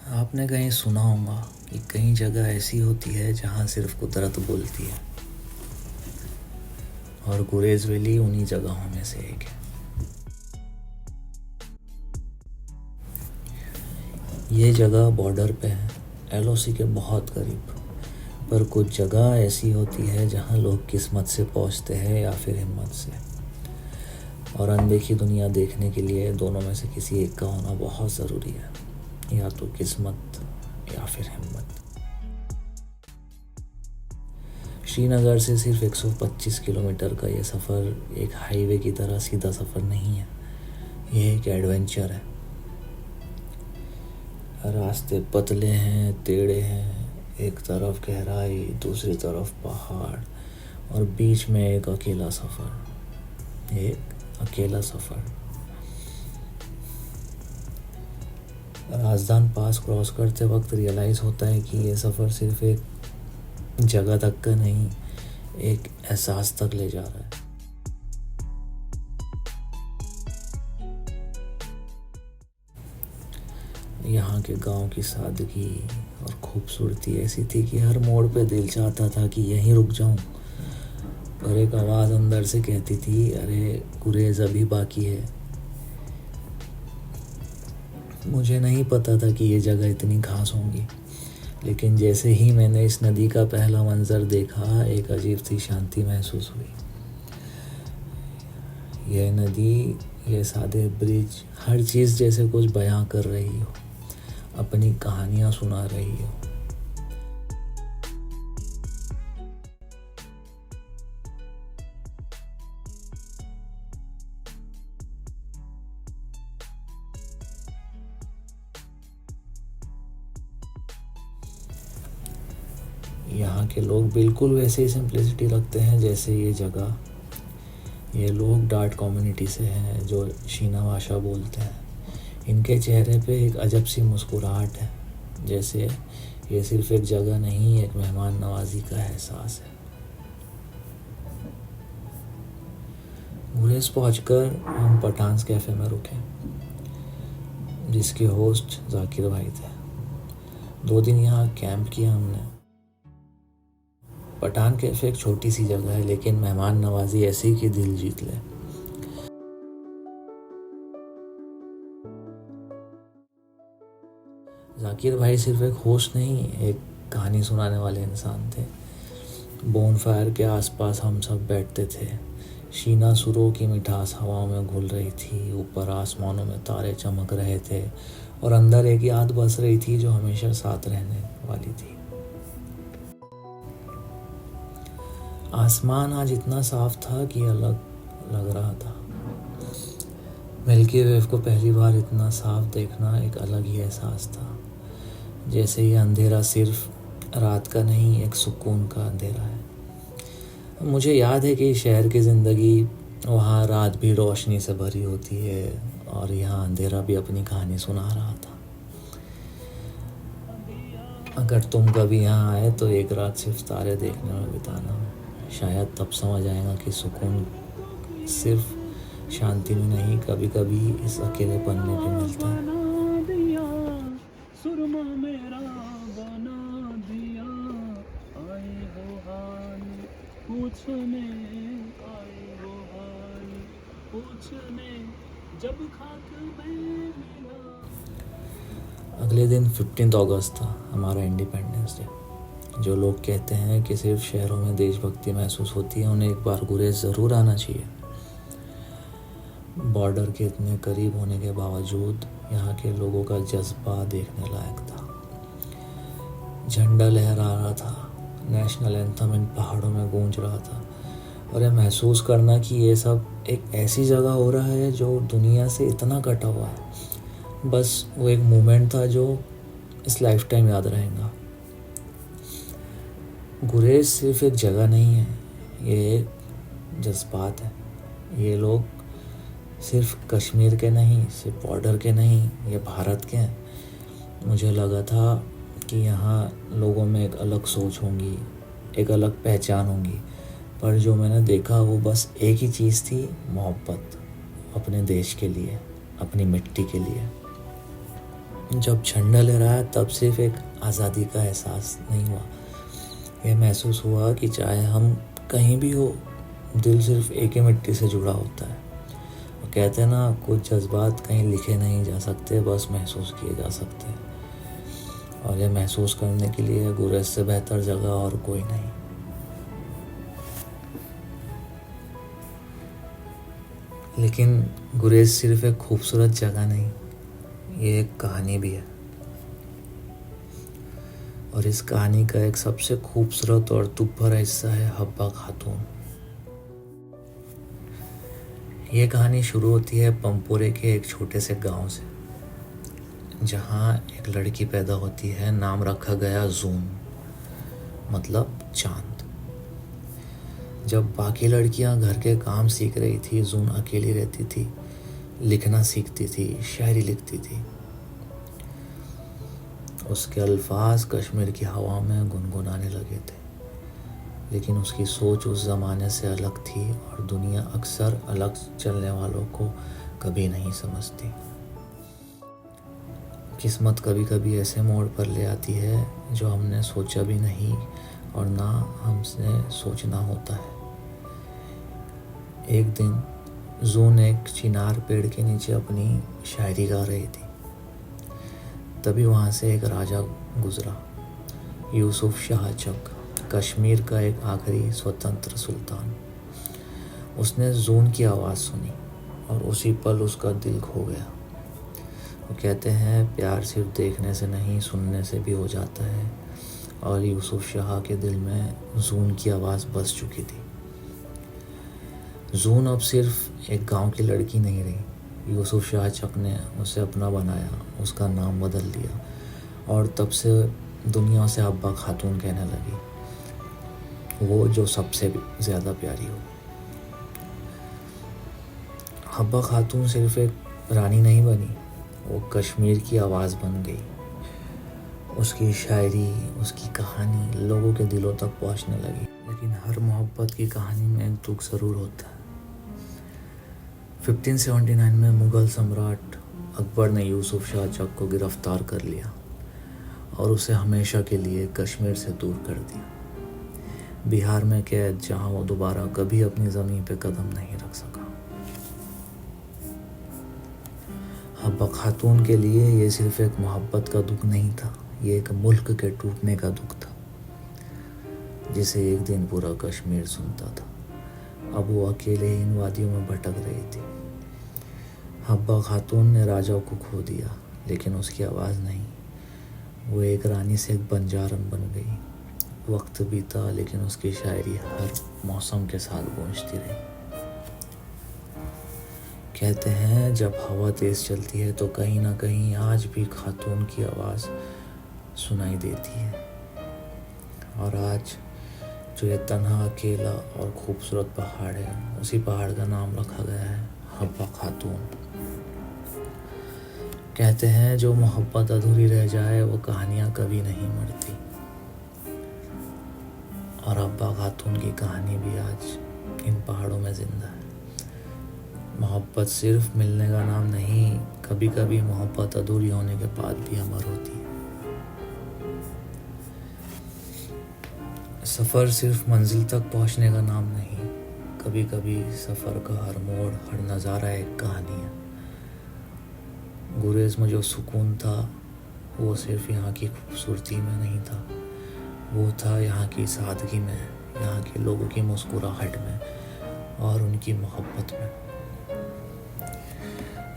आपने कहीं सुना होगा कि कई जगह ऐसी होती है जहाँ सिर्फ कुदरत बोलती है, और गुरेज वैली उन्हीं जगहों में से एक है। ये जगह बॉर्डर पे है, एलओसी के बहुत करीब। पर कुछ जगह ऐसी होती है जहाँ लोग किस्मत से पहुँचते हैं या फिर हिम्मत से। और अनदेखी दुनिया देखने के लिए दोनों में से किसी एक का होना बहुत ज़रूरी है, या तो किस्मत या फिर हिम्मत। श्रीनगर से सिर्फ 125 किलोमीटर का ये सफ़र एक हाईवे की तरह सीधा सफ़र नहीं है, ये एक एडवेंचर है। रास्ते पतले हैं, टेढ़े हैं, एक तरफ गहराई, दूसरी तरफ पहाड़, और बीच में एक अकेला सफ़र। राजधान पास क्रॉस करते वक्त रियलाइज़ होता है कि ये सफ़र सिर्फ एक जगह तक का नहीं, एक एहसास तक ले जा रहा है। यहाँ के गांव की सादगी और खूबसूरती ऐसी थी कि हर मोड़ पे दिल चाहता था कि यहीं रुक जाऊं, पर एक आवाज़ अंदर से कहती थी, अरे गुरेज अभी बाकी है। मुझे नहीं पता था कि ये जगह इतनी खास होंगी, लेकिन जैसे ही मैंने इस नदी का पहला मंजर देखा, एक अजीब सी शांति महसूस हुई। यह नदी, यह सादे ब्रिज, हर चीज़ जैसे कुछ बयां कर रही हो, अपनी कहानियां सुना रही हो। यहाँ के लोग बिल्कुल वैसे ही सिंप्लिसिटी रखते हैं जैसे ये जगह। ये लोग डाट कम्युनिटी से हैं जो शीना भाषा बोलते हैं। इनके चेहरे पे एक अजब सी मुस्कुराहट है, जैसे ये सिर्फ एक जगह नहीं, एक मेहमान नवाजी का एहसास है। गुरेज पहुंचकर हम पठान्स कैफ़े में रुके, जिसके होस्ट जाकिर भाई थे। 2 दिन यहाँ कैंप किया हमने। पठान कैफ़े एक छोटी सी जगह है, लेकिन मेहमान नवाजी ऐसी कि दिल जीत ले। जाकिर भाई सिर्फ एक होस्ट नहीं, एक कहानी सुनाने वाले इंसान थे। बोनफायर के आसपास हम सब बैठते थे। शीना सुरों की मिठास हवाओं में घुल रही थी, ऊपर आसमानों में तारे चमक रहे थे, और अंदर एक याद बस रही थी जो हमेशा साथ रहने वाली थी। आसमान आज इतना साफ था कि अलग लग रहा था। मिल्की वेव को पहली बार इतना साफ देखना एक अलग ही एहसास था, जैसे ये अंधेरा सिर्फ रात का नहीं, एक सुकून का अंधेरा है। मुझे याद है कि शहर की ज़िंदगी, वहाँ रात भी रोशनी से भरी होती है, और यहाँ अंधेरा भी अपनी कहानी सुना रहा था। अगर तुम कभी यहाँ आए तो एक रात सिर्फ तारे देखने में बिताना, शायद तब समझ आएगा कि सुकून सिर्फ शांति में नहीं, कभी कभी इस अकेलेपन में भी मिलता है। अगले दिन 15 अगस्त था, हमारा इंडिपेंडेंस डे। जो लोग कहते हैं कि सिर्फ शहरों में देशभक्ति महसूस होती है, उन्हें एक बार गुरेज ज़रूर आना चाहिए। बॉर्डर के इतने करीब होने के बावजूद यहाँ के लोगों का जज्बा देखने लायक था। झंडा लहरा रहा था, नेशनल एंथम इन पहाड़ों में गूंज रहा था, और यह महसूस करना कि ये सब एक ऐसी जगह हो रहा है जो दुनिया से इतना कटा हुआ है, बस वो एक मोमेंट था जो इस लाइफ टाइम याद रहेगा। गुरेज सिर्फ एक जगह नहीं है, ये एक जज्बात है। ये लोग सिर्फ कश्मीर के नहीं, सिर्फ बॉर्डर के नहीं, ये भारत के हैं। मुझे लगा था कि यहाँ लोगों में एक अलग सोच होंगी, एक अलग पहचान होंगी, पर जो मैंने देखा वो बस एक ही चीज़ थी, मोहब्बत अपने देश के लिए, अपनी मिट्टी के लिए। जब झंडा लहराया तब सिर्फ एक आज़ादी का एहसास नहीं हुआ, यह महसूस हुआ कि चाहे हम कहीं भी हो, दिल सिर्फ एक ही मिट्टी से जुड़ा होता है। और कहते हैं ना, कुछ जज्बात कहीं लिखे नहीं जा सकते, बस महसूस किए जा सकते हैं। और ये महसूस करने के लिए गुरेज से बेहतर जगह और कोई नहीं। लेकिन गुरेज सिर्फ एक खूबसूरत जगह नहीं, ये एक कहानी भी है। और इस कहानी का एक सबसे खूबसूरत और दुख भरा हिस्सा है हब्बा खातून। ये कहानी शुरू होती है पंपोरे के एक छोटे से गांव से, जहाँ एक लड़की पैदा होती है। नाम रखा गया जून, मतलब चांद। जब बाकी लड़कियां घर के काम सीख रही थी, जून अकेली रहती थी, लिखना सीखती थी, शायरी लिखती थी। उसके अल्फाज कश्मीर की हवा में गुनगुनाने लगे थे, लेकिन उसकी सोच उस ज़माने से अलग थी और दुनिया अक्सर अलग चलने वालों को कभी नहीं समझती। किस्मत कभी कभी ऐसे मोड़ पर ले आती है जो हमने सोचा भी नहीं और ना हमसे सोचना होता है। एक दिन जून एक चिनार पेड़ के नीचे अपनी शायरी गा रही थी। तभी वहाँ से एक राजा गुजरा, यूसुफ शाह चक, कश्मीर का एक आखिरी स्वतंत्र सुल्तान। उसने जून की आवाज़ सुनी और उसी पल उसका दिल खो गया। वो कहते हैं, प्यार सिर्फ देखने से नहीं, सुनने से भी हो जाता है। और यूसुफ शाह के दिल में जून की आवाज़ बस चुकी थी। जून अब सिर्फ एक गांव की लड़की नहीं रही। यूसुफ शाह चक ने उसे अपना बनाया, उसका नाम बदल दिया और तब से दुनिया से हब्बा खातून कहने लगी, वो जो सबसे ज़्यादा प्यारी हो। हब्बा खातून सिर्फ एक रानी नहीं बनी, वो कश्मीर की आवाज़ बन गई। उसकी शायरी, उसकी कहानी लोगों के दिलों तक पहुंचने लगी। लेकिन हर मोहब्बत की कहानी में एक दुख ज़रूर होता है। 1579 में मुग़ल सम्राट अकबर ने यूसुफ शाह चक को गिरफ्तार कर लिया और उसे हमेशा के लिए कश्मीर से दूर कर दिया, बिहार में कैद, जहां वो दोबारा कभी अपनी ज़मीन पे कदम नहीं रख सका। हब्बा खातून के लिए ये सिर्फ एक मोहब्बत का दुख नहीं था, ये एक मुल्क के टूटने का दुख था, जिसे एक दिन पूरा कश्मीर सुनता था। अब वो अकेले इन वादियों में भटक रही थी। हब्बा खातून ने राजा को खो दिया, लेकिन उसकी आवाज़ नहीं। वो एक रानी से एक बंजारन बन गई। वक्त बीता, लेकिन उसकी शायरी हर मौसम के साथ गूंजती रही। कहते हैं, जब हवा तेज़ चलती है तो कहीं ना कहीं आज भी खातून की आवाज़ सुनाई देती है। और आज जो ये तन्हा, अकेला और खूबसूरत पहाड़ है, उसी पहाड़ का नाम रखा गया है हब्बा खातून। कहते हैं, जो मोहब्बत अधूरी रह जाए वो कहानियाँ कभी नहीं मरती। और हब्बा खातून की कहानी भी आज इन पहाड़ों में जिंदा है। मोहब्बत सिर्फ मिलने का नाम नहीं, कभी कभी मोहब्बत अधूरी होने के बाद भी अमर होती है। सफ़र सिर्फ मंजिल तक पहुंचने का नाम नहीं, कभी कभी सफ़र का हर मोड़, हर नज़ारा एक कहानी है। गुरेज में जो सुकून था वो सिर्फ यहाँ की खूबसूरती में नहीं था, वो था यहाँ की सादगी में, यहाँ के लोगों की मुस्कुराहट में और उनकी मोहब्बत में।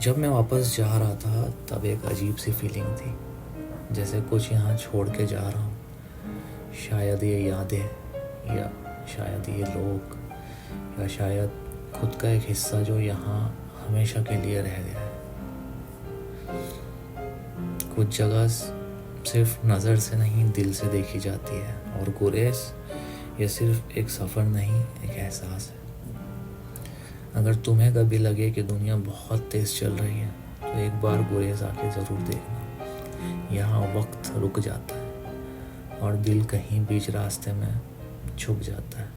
जब मैं वापस जा रहा था तब एक अजीब सी फीलिंग थी, जैसे कुछ यहाँ छोड़ के जा रहा हूँ। शायद ये यादें, या शायद ये लोग, या शायद खुद का एक हिस्सा जो यहाँ हमेशा के लिए रह गया है। कुछ जगह सिर्फ नज़र से नहीं, दिल से देखी जाती है। और गुरेज ये सिर्फ एक सफ़र नहीं, एक एहसास है। अगर तुम्हें कभी लगे कि दुनिया बहुत तेज़ चल रही है तो एक बार गुरेज आके ज़रूर देखना। यहाँ वक्त रुक जाता है और दिल कहीं बीच रास्ते में छुप जाता है।